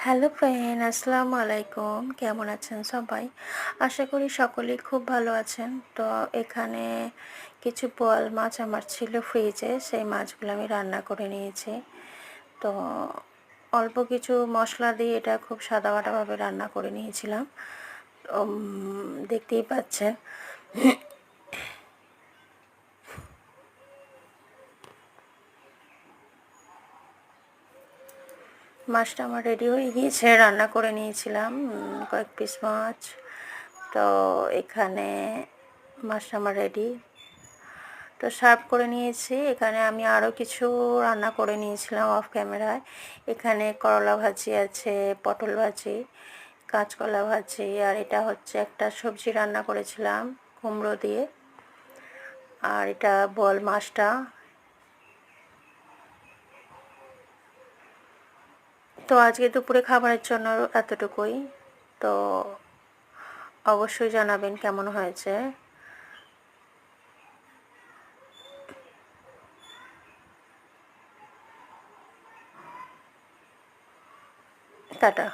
Hello friend, আসসালামু আলাইকুম। কেমন আছেন সবাই? আশা করি সকলেই খুব ভালো আছেন। তো এখানে কিছু বোয়াল মাছ আমার ছিল ফ্রিজে, সেই মাছগুলো আমি রান্না করে নিয়েছি। তো অল্প কিছু মশলা দিয়ে এটা খুব সাদামাটাভাবে রান্না করে নিয়েছিলাম। দেখতেই পাচ্ছেন। মাছটা আমার রেডি হয়ে গিয়েছে, রান্না করে নিয়েছিলাম কয়েক পিস মাছ। তো এখানে মাছটা আমার রেডি, তো সার্ভ করে নিয়েছি। এখানে আমি আরও কিছু রান্না করে নিয়েছিলাম অফ ক্যামেরায়। এখানে করলা ভাজি আছে, পটল ভাজি, কাঁচকলা ভাজি, আর এটা হচ্ছে একটা সবজি রান্না করেছিলাম কুমড়ো দিয়ে, আর এটা বোয়াল মাছটা। তো আজকে দুপুরে খাবারের জন্য এতটুকুই। তো অবশ্যই জানাবেন কেমন হয়েছে। টাটা।